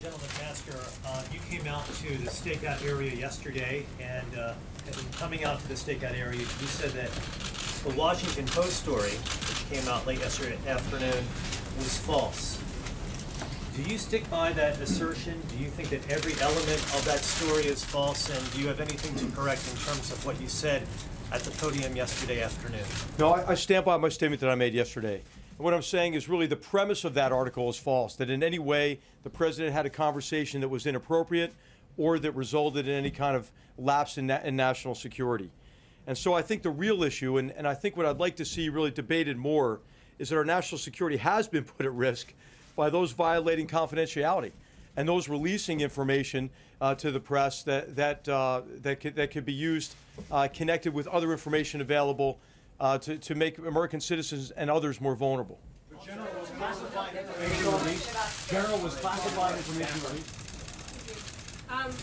Gentleman Tasker, you came out to the stakeout area yesterday, and coming out to the stakeout area, you said that the Washington Post story, which came out late yesterday afternoon, was false. Do you stick by that assertion? Do you think that every element of that story is false? And do you have anything to correct in terms of what you said at the podium yesterday afternoon? No, I stand by my statement that I made yesterday. And what I'm saying is really the premise of that article is false, that in any way the president had a conversation that was inappropriate or that resulted in any kind of lapse in national security. And so I think the real issue, and I think what I'd like to see really debated more, is that our national security has been put at risk by those violating confidentiality and those releasing information to the press that could be used connected with other information available to make American citizens and others more vulnerable. The General was classifying information released. General was classifying information released.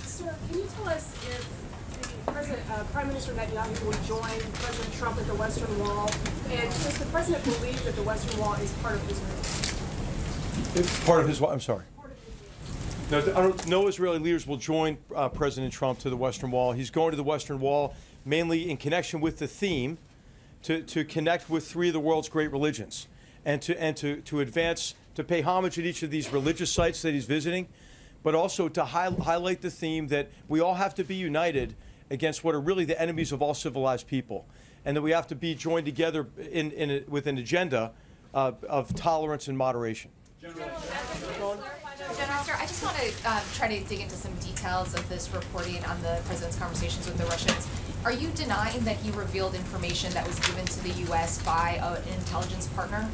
Sir, can you tell us if Prime Minister Netanyahu will join President Trump at the Western Wall? And does the President believe that the Western Wall is part of Israel? It's part of his what? I'm sorry. No Israeli leaders will join President Trump to the Western Wall. He's going to the Western Wall mainly in connection with the theme to connect with three of the world's great religions and to advance, to pay homage at each of these religious sites that he's visiting, but also to highlight the theme that we all have to be united against what are really the enemies of all civilized people, and that we have to be joined together with an agenda of tolerance and moderation. General, I just want to try to dig into some details of this reporting on the president's conversations with the Russians. Are you denying that he revealed information that was given to the U.S. by an intelligence partner?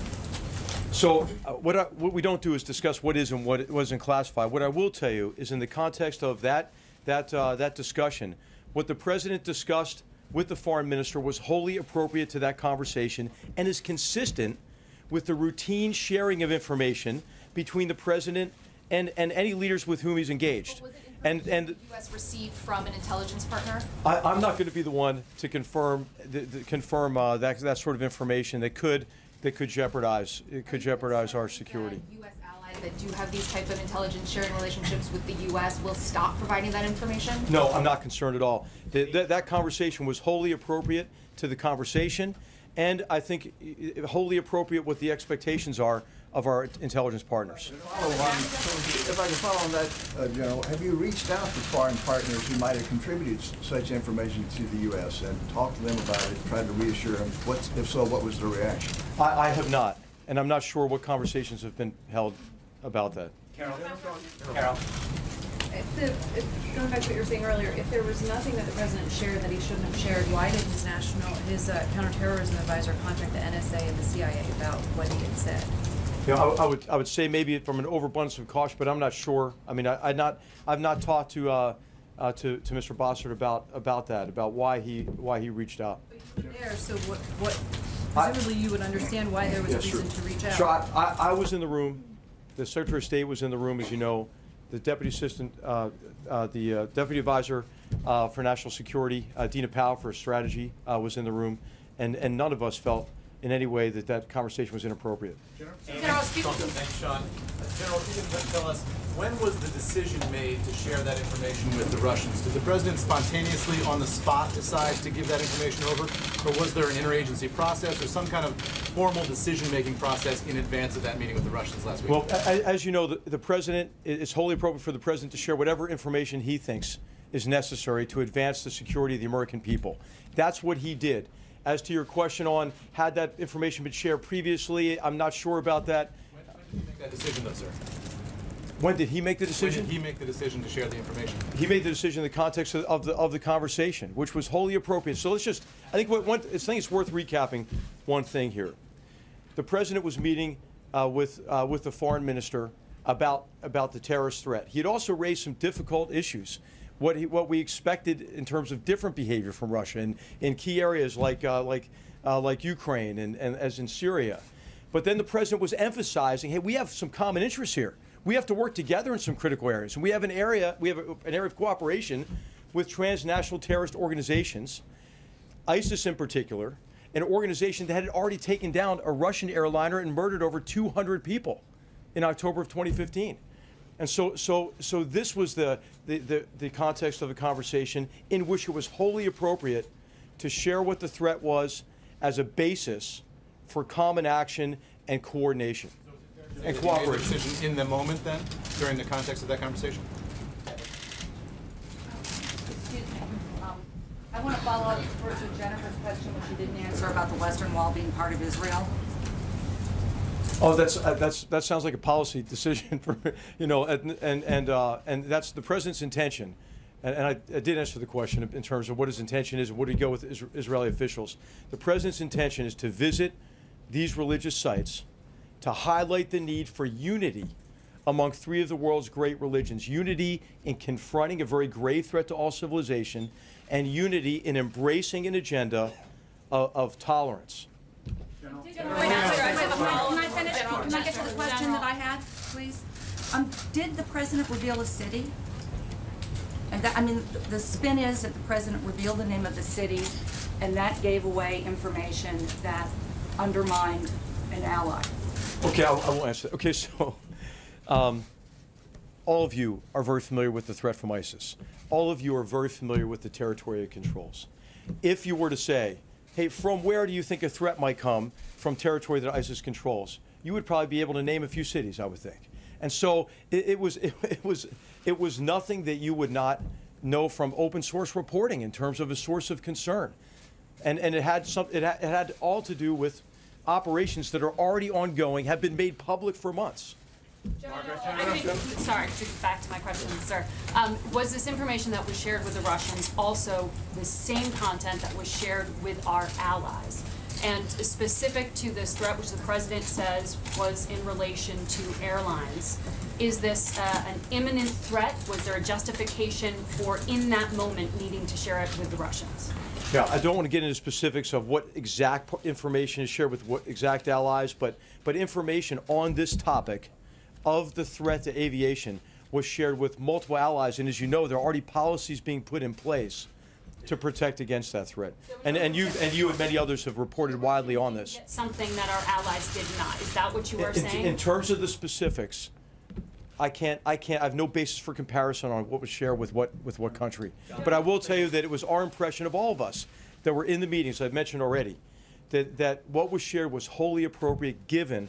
So what we don't do is discuss what is and what wasn't classified. What I will tell you is in the context of that discussion, what the president discussed with the foreign minister was wholly appropriate to that conversation and is consistent with the routine sharing of information between the president and any leaders with whom he's engaged. Was it information the U.S. received from an intelligence partner? I'm not going to be the one to confirm that sort of information that could jeopardize our security. U.S. allies that do have these type of intelligence sharing relationships with the U.S. will stop providing that information? No, I'm not concerned at all. That conversation was wholly appropriate to the conversation, and I think wholly appropriate what the expectations are of our intelligence partners. If I can follow on that, General, have you reached out to foreign partners who might have contributed such information to the U.S. and talked to them about it, tried to reassure them? If so, what was their reaction? I have not, and I'm not sure what conversations have been held about that. Carol. Going back to what you were saying earlier, if there was nothing that the president shared that he shouldn't have shared, why did his counterterrorism advisor contact the NSA and the CIA about what he had said? You know, I would say maybe from an overabundance of caution, but I'm not sure. I mean, I've not talked to Mr. Bossert about that, about why he reached out. But you were there, so what presumably you would understand why there was a reason to reach out. Sure, I was in the room. The Secretary of State was in the room, as you know. The Deputy Assistant, the Deputy Advisor for National Security, Dina Powell for Strategy, was in the room, and none of us felt in any way that conversation was inappropriate. General, thanks, Sean. General, can you tell us, when was the decision made to share that information with the Russians? Did the president spontaneously on the spot decide to give that information over, or was there an interagency process or some kind of formal decision-making process in advance of that meeting with the Russians last week? Well, as you know, the president, it's wholly appropriate for the president to share whatever information he thinks is necessary to advance the security of the American people. That's what he did. As to your question on had that information been shared previously, I'm not sure about that. When did he make that decision, though, sir? When did he make the decision? When did he make the decision to share the information? He made the decision in the context of the conversation, which was wholly appropriate. So let's just, I think it's worth recapping one thing here. The president was meeting with the foreign minister about the terrorist threat. He had also raised some difficult issues. What we expected in terms of different behavior from Russia in key areas like Ukraine and as in Syria. But then the president was emphasizing, hey, we have some common interests here. We have to work together in some critical areas, and we have an area of cooperation with transnational terrorist organizations, ISIS in particular, an organization that had already taken down a Russian airliner and murdered over 200 people in October of 2015. And so this was the context of the conversation in which it was wholly appropriate to share what the threat was as a basis for common action and coordination and Did you make the cooperation. decision in the moment then, during the context of that conversation? Excuse me. I want to follow up first with Jennifer's question, which you didn't answer about the Western Wall being part of Israel. Oh, that sounds like a policy decision for, you know, and that's the president's intention. And I did answer the question in terms of what his intention is and where to go with Israeli officials. The president's intention is to visit these religious sites to highlight the need for unity among three of the world's great religions. Unity in confronting a very grave threat to all civilization, and unity in embracing an agenda of tolerance. Can I finish? Can I get to the question that I had, please? Did the president reveal a city? And that, I mean, the spin is that the president revealed the name of the city, and that gave away information that undermined an ally. Okay, I will answer that. Okay, so all of you are very familiar with the threat from ISIS. All of you are very familiar with the territory it controls. If you were to say, hey, from where do you think a threat might come from territory that ISIS controls? You would probably be able to name a few cities, I would think. And so it was nothing that you would not know from open source reporting in terms of a source of concern. And it had all to do with operations that are already ongoing, have been made public for months. I think, sorry, to get back to my question, sir. Was this information that was shared with the Russians also the same content that was shared with our allies? And specific to this threat, which the president says was in relation to airlines, is this an imminent threat? Was there a justification for, in that moment, needing to share it with the Russians? Yeah, I don't want to get into specifics of what exact information is shared with what exact allies, but information on this topic of the threat to aviation was shared with multiple allies. And as you know, there are already policies being put in place to protect against that threat. And you and many others have reported widely on this. Something that our allies did not. Is that what you are saying? In terms of the specifics, I have no basis for comparison on what was shared with what country. But I will tell you that it was our impression of all of us that were in the meetings, I've mentioned already, that what was shared was wholly appropriate given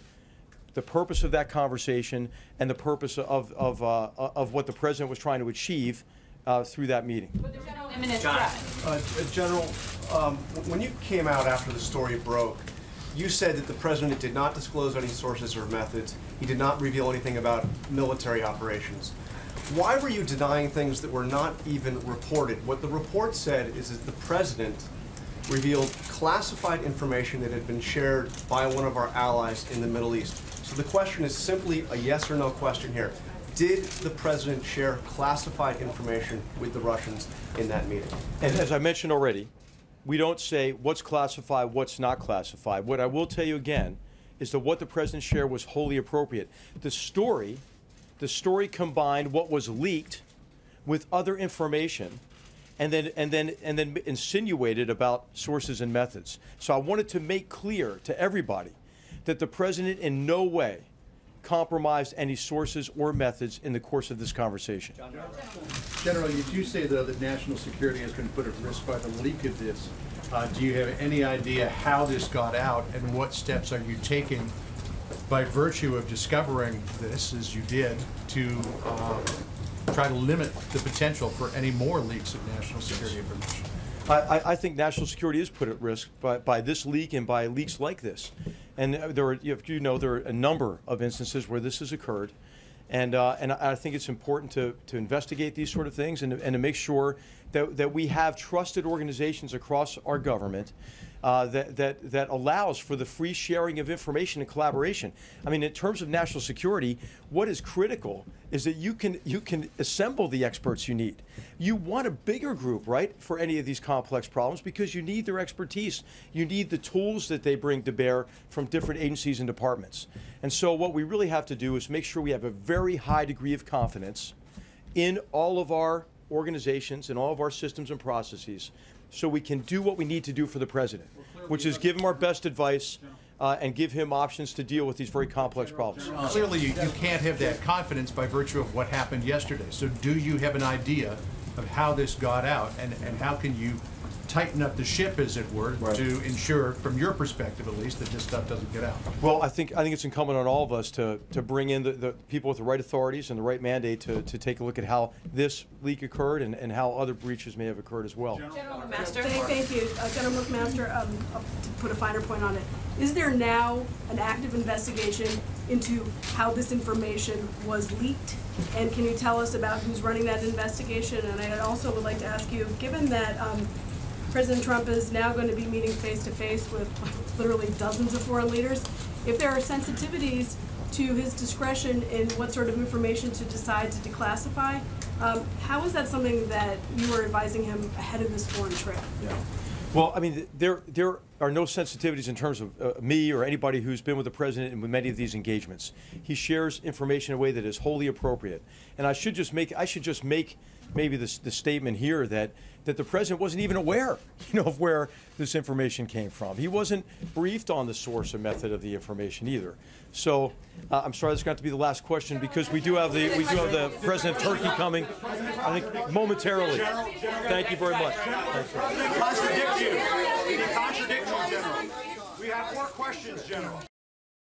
the purpose of that conversation and the purpose of what the president was trying to achieve through that meeting. But there's no imminent threat. General, when you came out after the story broke, you said that the president did not disclose any sources or methods. He did not reveal anything about military operations. Why were you denying things that were not even reported? What the report said is that the president revealed classified information that had been shared by one of our allies in the Middle East. So the question is simply a yes or no question here. Did the president share classified information with the Russians in that meeting? And as I mentioned already, we don't say what's classified, what's not classified. What I will tell you again is that what the president shared was wholly appropriate. The story combined what was leaked with other information and then insinuated about sources and methods. So I wanted to make clear to everybody that the president in no way compromised any sources or methods in the course of this conversation. General, you do say, though, that national security has been put at risk by the leak of this. Do you have any idea how this got out, and what steps are you taking by virtue of discovering this, as you did, to try to limit the potential for any more leaks of national security information? I think national security is put at risk by this leak and by leaks like this. And there are a number of instances where this has occurred. And I think it's important to investigate these sort of things and to make sure that we have trusted organizations across our government that allows for the free sharing of information and collaboration. I mean, in terms of national security, what is critical is that you can assemble the experts you need. You want a bigger group, right, for any of these complex problems because you need their expertise. You need the tools that they bring to bear from different agencies and departments. And so what we really have to do is make sure we have a very high degree of confidence in all of our organizations and all of our systems and processes so we can do what we need to do for the president, which is give him our best advice, and give him options to deal with these very complex problems. Clearly, you can't have that confidence by virtue of what happened yesterday. So do you have an idea of how this got out, and how can you tighten up the ship, as it were, to ensure, from your perspective at least, that this stuff doesn't get out? Well, I think it's incumbent on all of us to bring in the people with the right authorities and the right mandate to take a look at how this leak occurred and how other breaches may have occurred as well. General McMaster. Thank you. General McMaster, to put a finer point on it, is there now an active investigation into how this information was leaked? And can you tell us about who's running that investigation? And I also would like to ask you, given that President Trump is now going to be meeting face-to-face with literally dozens of foreign leaders, if there are sensitivities to his discretion in what sort of information to decide to declassify, how is that something that you were advising him ahead of this foreign trip? Yeah. Well, I mean, there are no sensitivities in terms of me or anybody who's been with the president in many of these engagements. He shares information in a way that is wholly appropriate. And I should just make maybe the statement here that the president wasn't even aware, of where this information came from. He wasn't briefed on the source or method of the information either. So I'm sorry, this is going to be the last question because we do have the president of Turkey coming, I think momentarily. Thank you very much. We contradict you, General. We have more questions, General.